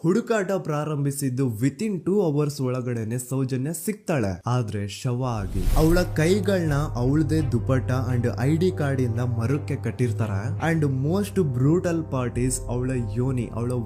ಹುಡುಕಾಟ ಪ್ರಾರಂಭಿಸಿದ್ದು within 2 hours ಒಳಗಡೆನೆ ಸೌಜನ್ಯ ಸಿಗ್ತಾಳೆ. ಆದ್ರೆ ಶವ ಆಗಿ ಅವಳ ಕೈಗಳನ್ನ ಅವಳದೇ ದುಪಟ್ಟ ಅಂಡ್ ID ಕಾರ್ಡ್ ಇಂದ ಮರಕ್ಕೆ ಕಟ್ಟಿರ್ತಾರ. And most brutal part is ಅವಳ ಯೋನಿ, ಅವಳ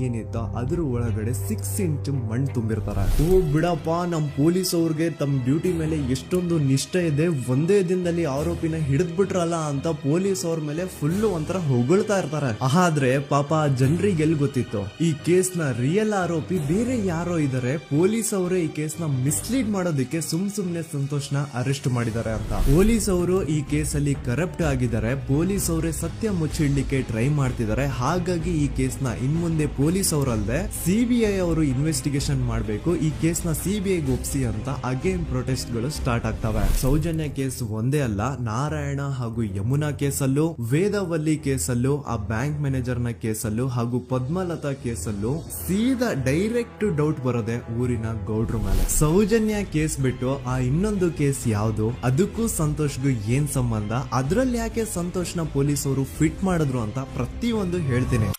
ಏನಿತ್ತ ಅದ್ರ ಒಳಗಡೆ 6 ಇಂಚ್ ಮಣ್ಣು ತುಂಬಿರ್ತಾರ. ಓ ಬಿಡಪ್ಪ, ನಮ್ ಪೊಲೀಸ್ ಅವ್ರಿಗೆ ತಮ್ಮ ಡ್ಯೂಟಿ ಮೇಲೆ ಎಷ್ಟೊಂದು ನಿಷ್ಠೆ ಇದೆ, ಒಂದೇ ದಿನದಲ್ಲಿ ಆರೋಪಿನ ಹಿಡಿದ್ ಬಿಟ್ರಲ್ಲ ಅಂತ ಪೊಲೀಸ್ ಅವ್ರ ಮೇಲೆ ಫುಲ್ ಒಂಥರ ಹೊಗಳ್ತಾ ಇರ್ತಾರೆ. ಆದ್ರೆ ಪಾಪ ಜನರಿಗೆ ಎಲ್ಲಿ ಗೊತ್ತಿತ್ತು ಈ ಕೇಸ್ ನ ರಿಯಲ್ ಆರೋಪಿ ಬೇರೆ ಯಾರೋ ಇದಾರೆ, ಪೊಲೀಸ್ ಅವರೇ ಈ ಕೇಸ್ ನ ಮಿಸ್ಲೀಡ್ ಮಾಡೋದಕ್ಕೆ ಸುಮ್ನೆ ಸಂತೋಷ್ನ ಅರೆಸ್ಟ್ ಮಾಡಿದ್ದಾರೆ ಅಂತ. ಪೊಲೀಸ್ ಅವರು ಈ ಕೇಸ್ ಅಲ್ಲಿ ಕರಪ್ಟ್ ಆಗಿದ್ದಾರೆ, ಪೊಲೀಸ್ ಅವರೇ ಸತ್ಯ ಮುಚ್ಚಿಡ್ಲಿಕ್ಕೆ ಟ್ರೈ ಮಾಡ್ತಿದ್ದಾರೆ. ಹಾಗಾಗಿ ಈ ಕೇಸ್ ನ ಇನ್ಮುಂದೆ ಪೊಲೀಸ್ ಅವರಲ್ಲದೆ CBI ಅವರು ಇನ್ವೆಸ್ಟಿಗೇಷನ್ ಮಾಡಬೇಕು, ಈ ಕೇಸ್ ನ CBI ಒಪ್ಸಿ ಅಂತ ಅಗೇನ್ ಪ್ರೊಟೆಸ್ಟ್ ಗಳು ಸ್ಟಾರ್ಟ್ ಆಗ್ತವೆ. ಸೌಜನ್ಯ ಕೇಸ್ ಒಂದೇ ಅಲ್ಲ, ನಾರಾಯಣ ಹಾಗೂ ಯಮುನಾ ಕೇಸಲ್ಲೂ, ವೇದವಲ್ಲಿ ಕೇಸಲ್ಲೂ, ಆ ಬ್ಯಾಂಕ್ ಮ್ಯಾನೇಜರ್ ನ ಕೇಸಲ್ಲೂ ಹಾಗೂ ಪದ್ಮಲತಾ ಕೇಸಲ್ಲೂ ಸೀದಾ ಡೈರೆಕ್ಟ್ ಡೌಟ್ ಬರೋದೆ ಊರಿನ ಗೌಡ್ರ ಮೇಲೆ. ಸೌಜನ್ಯ ಕೇಸ್ ಬಿಟ್ಟು ಆ ಇನ್ನೊಂದು ಕೇಸ್ ಯಾವುದು, ಅದಕ್ಕೂ ಸಂತೋಷ್ಗೂ ಏನ್ ಸಂಬಂಧ, ಅದ್ರಲ್ಲಿ ಯಾಕೆ ಸಂತೋಷ್ನ ಪೊಲೀಸ್ ಅವರು ಫಿಟ್ ಮಾಡಿದ್ರು ಅಂತ ಪ್ರತಿಯೊಂದು ಹೇಳ್ತೀನಿ.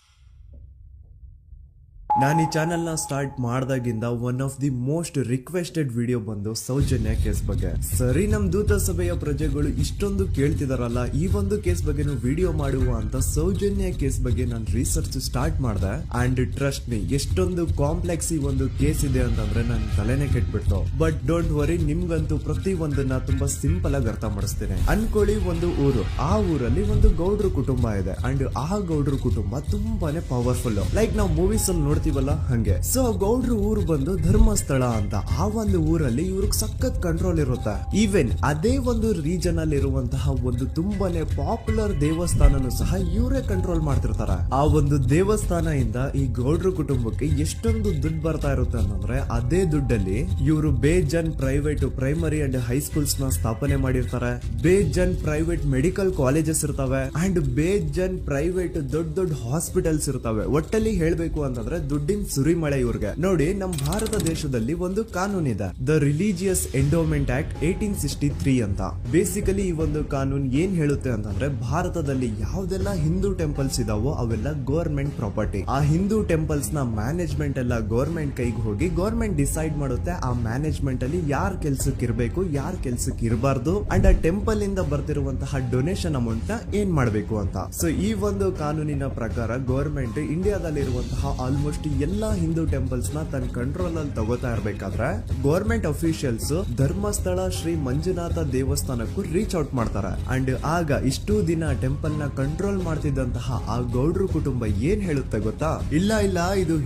ನಾನು ಈ ಚಾನೆಲ್ ನ ಸ್ಟಾರ್ಟ್ ಮಾಡಿದಾಗಿಂದ one of the most requested video ಬಂದು ಸೌಜನ್ಯ ಕೇಸ್ ಬಗ್ಗೆ. ಸರಿ, ನಮ್ ದೂತ ಸಭೆಯ ಪ್ರಜೆಗಳು ಇಷ್ಟೊಂದು ಕೇಳ್ತಿದಾರಲ್ಲ, ಈ ಒಂದು ಕೇಸ್ ಬಗ್ಗೆ ವಿಡಿಯೋ ಮಾಡುವ ಅಂತ ಸೌಜನ್ಯ ಕೇಸ್ ಬಗ್ಗೆ ನಾನು ರಿಸರ್ಚ್ ಸ್ಟಾರ್ಟ್ ಮಾಡಿದೆ. ಅಂಡ್ ಟ್ರಸ್ಟ್ ಮೀ, ಎಷ್ಟೊಂದು ಕಾಂಪ್ಲೆಕ್ಸ್ ಈ ಒಂದು ಕೇಸ್ ಇದೆ ಅಂತಂದ್ರೆ ನನ್ ತಲೆನೇ ಕೆಟ್ಬಿಡ್ತು. ಬಟ್ ಡೋಂಟ್ ವರಿ, ನಿಮ್ಗಂತೂ ಪ್ರತಿ ಒಂದನ್ನ ತುಂಬಾ ಸಿಂಪಲ್ ಆಗಿ ಅರ್ಥ ಮಾಡಿಸ್ತೇನೆ. ಅನ್ಕೊಳ್ಳಿ, ಒಂದು ಊರು, ಆ ಊರಲ್ಲಿ ಒಂದು ಗೌಡ್ರ ಕುಟುಂಬ ಇದೆ. ಅಂಡ್ ಆ ಗೌಡ್ರ ಕುಟುಂಬ ತುಂಬಾನೇ ಪವರ್ಫುಲ್, ಲೈಕ್ ನಾವು ಮೂವೀಸ್ ಅಲ್ಲಿ ನೋಡ್ತೀವಿ ಹಂಗೆ. ಸೊ ಗೌಡ್ರ ಊರು ಬಂದು ಧರ್ಮಸ್ಥಳ ಅಂತ. ಆ ಒಂದು ಊರಲ್ಲಿ ಇವ್ರಿಗೆ ಸಖತ್ ಕಂಟ್ರೋಲ್ ಇರುತ್ತೆ. ಈವನ್ ಅದೇ ಒಂದು ರೀಜನ್ ಅಲ್ಲಿ ಇರುವಂತಹ ಒಂದು ತುಂಬಾನೇ ಪಾಪ್ಯುಲರ್ ದೇವಸ್ಥಾನನು ಸಹ ಇವರೇ ಕಂಟ್ರೋಲ್ ಮಾಡ್ತಿರ್ತಾರೆ. ಆ ಒಂದು ದೇವಸ್ಥಾನ ಇಂದ ಈ ಗೌಡ್ರ ಕುಟುಂಬಕ್ಕೆ ಎಷ್ಟೊಂದು ದುಡ್ಡು ಬರ್ತಾ ಇರುತ್ತೆ ಅಂತಂದ್ರೆ, ಅದೇ ದುಡ್ಡಲ್ಲಿ ಇವರು ಬೇಜನ್ ಪ್ರೈವೇಟ್ ಪ್ರೈಮರಿ ಅಂಡ್ ಹೈಸ್ಕೂಲ್ಸ್ ನ ಸ್ಥಾಪನೆ ಮಾಡಿರ್ತಾರೆ, ಬೇಜನ್ ಪ್ರೈವೇಟ್ ಮೆಡಿಕಲ್ ಕಾಲೇಜಸ್ ಇರ್ತವೆ, ಅಂಡ್ ಬೇಜನ್ ಪ್ರೈವೇಟ್ ದೊಡ್ಡ ದೊಡ್ಡ ಹಾಸ್ಪಿಟಲ್ಸ್ ಇರ್ತವೆ. ಒಟ್ಟಲ್ಲಿ ಹೇಳ್ಬೇಕು ಅಂತಂದ್ರೆ ದುಡ್ಡಿನ ಸುರಿಮಳೆ ಇವ್ರಿಗೆ. ನೋಡಿ, ನಮ್ಮ ಭಾರತ ದೇಶದಲ್ಲಿ ಒಂದು ಕಾನೂನು ಇದೆ, ದ ರಿಲಿಜಿಯಸ್ ಎಂಡೋಮೆಂಟ್ ಆಕ್ಟ್ 1863 ಅಂತ. ಬೇಸಿಕಲಿ ಈ ಒಂದು ಕಾನೂನು ಏನ್ ಹೇಳುತ್ತೆ ಅಂತಂದ್ರೆ, ಭಾರತದಲ್ಲಿ ಯಾವ್ದೆಲ್ಲ ಹಿಂದೂ ಟೆಂಪಲ್ಸ್ ಇದಾವೋ ಅವೆಲ್ಲ ಗವರ್ಮೆಂಟ್ ಪ್ರಾಪರ್ಟಿ. ಆ ಹಿಂದೂ ಟೆಂಪಲ್ಸ್ ನ ಮ್ಯಾನೇಜ್ಮೆಂಟ್ ಎಲ್ಲ ಗವರ್ಮೆಂಟ್ ಕೈಗೆ ಹೋಗಿ ಗವರ್ಮೆಂಟ್ ಡಿಸೈಡ್ ಮಾಡುತ್ತೆ ಆ ಮ್ಯಾನೇಜ್ಮೆಂಟ್ ಅಲ್ಲಿ ಯಾರ್ ಕೆಲ್ಸಕ್ಕೆ ಇರಬೇಕು, ಯಾರ್ ಕೆಲ್ಸಕ್ಕೆ ಇರಬಾರ್ದು, ಅಂಡ್ ಆ ಟೆಂಪಲ್ ಇಂದ ಬರ್ತಿರುವಂತಹ ಡೊನೇಷನ್ ಅಮೌಂಟ್ ನ ಏನ್ ಮಾಡಬೇಕು ಅಂತ. ಸೊ ಈ ಒಂದು ಕಾನೂನಿನ ಪ್ರಕಾರ ಗವರ್ಮೆಂಟ್ ಇಂಡಿಯಾದಲ್ಲಿ ಇರುವಂತಹ ಆಲ್ಮೋಸ್ಟ್ ಎಲ್ಲಾ ಹಿಂದೂ ಟೆಂಪಲ್ಸ್ ನ ತನ್ನ ಕಂಟ್ರೋಲ್ ಅಲ್ಲಿ ತಗೋತಾ ಇರ್ಬೇಕಾದ್ರೆ ಗವರ್ಮೆಂಟ್ ಅಫಿಷಿಯಲ್ಸ್ ಧರ್ಮಸ್ಥಳ ಶ್ರೀ ಮಂಜುನಾಥ ದೇವಸ್ಥಾನಕ್ಕೂ ರೀಚ್ ಔಟ್ ಮಾಡ್ತಾರೆ. ಅಂಡ್ ಆಗ ಇಷ್ಟು ದಿನ ಟೆಂಪಲ್ ನ ಕಂಟ್ರೋಲ್ ಮಾಡ್ತಿದ್ದಂತಹ ಆ ಗೌಡ್ರ ಕುಟುಂಬ ಏನ್ ಹೇಳುತ್ತೆ ಗೊತ್ತಾ, ಇಲ್ಲ ಇದು